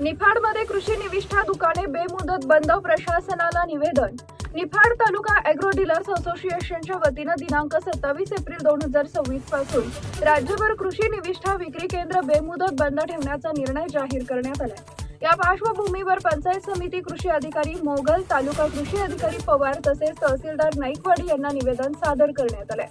निफाडमध्ये कृषी निविष्ठा दुकाने बेमुदत बंद, प्रशासनाला निवेदन। निफाड तालुका ॲग्रो डीलर्स असोसिएशनच्या वतीनं दिनांक 27 एप्रिल 2026 पासून राज्यभर कृषी निविष्ठा विक्री केंद्र बेमुदत बंद ठेवण्याचा निर्णय जाहीर करण्यात आला। या पार्श्वभूमीवर पंचायत समिती कृषी अधिकारी मोगल, तालुका कृषी अधिकारी पवार तसेच तहसीलदार नाईकवाडी यांना निवेदन सादर करण्यात आले।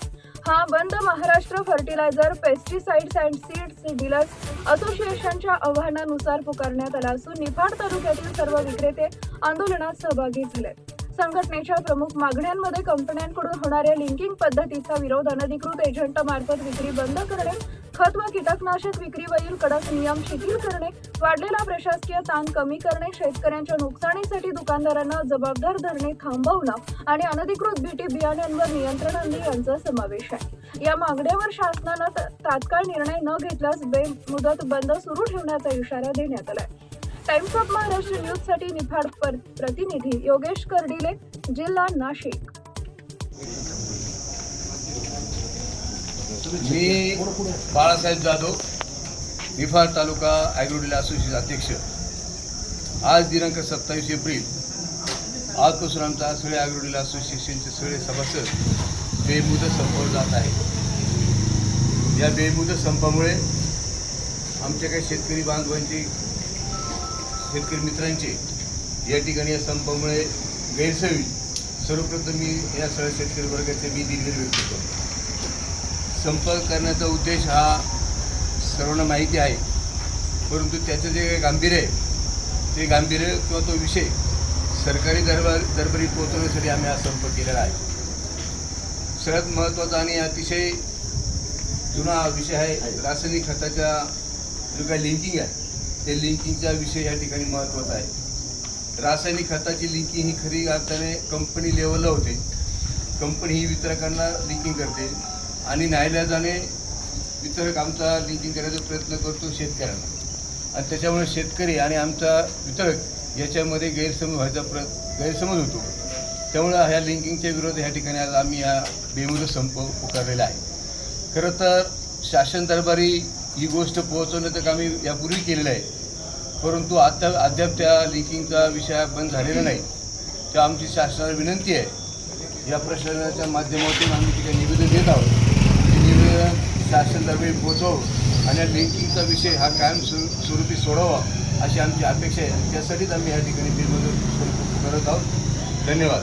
हा बंद Maharashtra fertiliser, pesticides and seeds dealers असोसिएशनच्या आवाहनानुसार पुकारण्यात आला असून निफाड तालुक्यातील सर्व विक्रेते आंदोलनात सहभागी झाले। संघटनेच्या प्रमुख मागण्यांमध्ये कंपन्यांकडून होणाऱ्या लिंकिंग पद्धतीचा विरोध, अनधिकृत एजंटमार्फत विक्री बंद करणे, खत व कीटकनाशक विक्रीवरील कडक नियम शिथिल करणे, वाढलेला प्रशासकीय ताण कमी करणे, शेतकऱ्यांच्या नुकसानीसाठी दुकानदारांना जबाबदार धरणे थांबवणं आणि अनधिकृत बीटी बियाण्यांवर नियंत्रण आणणे यांचा समावेश आहे। या मागण्यावर शासनानं तात्काळ निर्णय न घेतल्यास बेमुदत बंद सुरू ठेवण्याचा इशारा देण्यात आला। टाइम्स ऑफ महाराष्ट्र न्यूज साठी निफाड प्रतिनिधी योगेश कर्डिले, जिल्हा नाशिक। मी बाळासाहेब जाधव, निफाड तालुका ॲग्रो डीलर असोसिएशन अध्यक्ष। आज दिनांक 27 एप्रिल आजपासून आमचा सगळे ॲग्रो डीलर असोसिएशनचे सगळे सभासद बेमुदत संपावर जात आहे। या बेमुदत संपामुळे आमच्या काही शेतकरी बांधवांची, शेतकरी मित्रांचे या ठिकाणी या संपामुळे गैरसोयी। सर्वप्रथम मी या सर्व शेतकरी वर्गाचे दिलगिरी व्यक्त करतो। संप करण्याचा उद्देश हा सर्वांना माहिती आहे, परंतु त्याचं जे गांभीर्य आहे ते गांभीर्य किंवा तो विषय सरकारी दरबारी पोहोचवण्यासाठी आम्ही हा संप केलेला आहे। सर्वात महत्त्वाचा आणि अतिशय जुना विषय आहे रासायनिक खताच्या जो काही लिंकिंग आहे ते लिंकिंगचा विषय या ठिकाणी महत्त्वाचा आहे। रासायनिक खताची लिंकिंग ही खरी अर्थाने कंपनी लेवलला होते। कंपनी ही वितरकांना लिंकिंग करते आणि नाईलाजाने वितरक आमचा लिंकिंग करायचा प्रयत्न करतो शेतकऱ्यांना, आणि त्याच्यामुळे शेतकरी आणि आमचा वितरक याच्यामध्ये गैरसमज होतो। त्यामुळे ह्या लिंकिंगच्या विरोधात ह्या ठिकाणी आज आम्ही हा बेमुदत संप पुकारलेला आहे। खरं तर शासन दरबारी ही गोष्ट पोहोचवण्याचं काम आम्ही यापूर्वी केलेलं आहे, परंतु अद्याप त्या लिंकिंगचा विषय बंद झालेला नाही। तेव्हा आमची शासनाला विनंती आहे, या प्रशासनाच्या माध्यमातून आम्ही तिथे निवेदन देत आहोत, ते निवेदन शासन दरबारी पोहोचवावं आणि या लिंकिंगचा विषय हा कायम स्वरूपी सोडावा अशी आमची अपेक्षा आहे। त्यासाठीच आम्ही या ठिकाणी बेमुदत करत आहोत। धन्यवाद।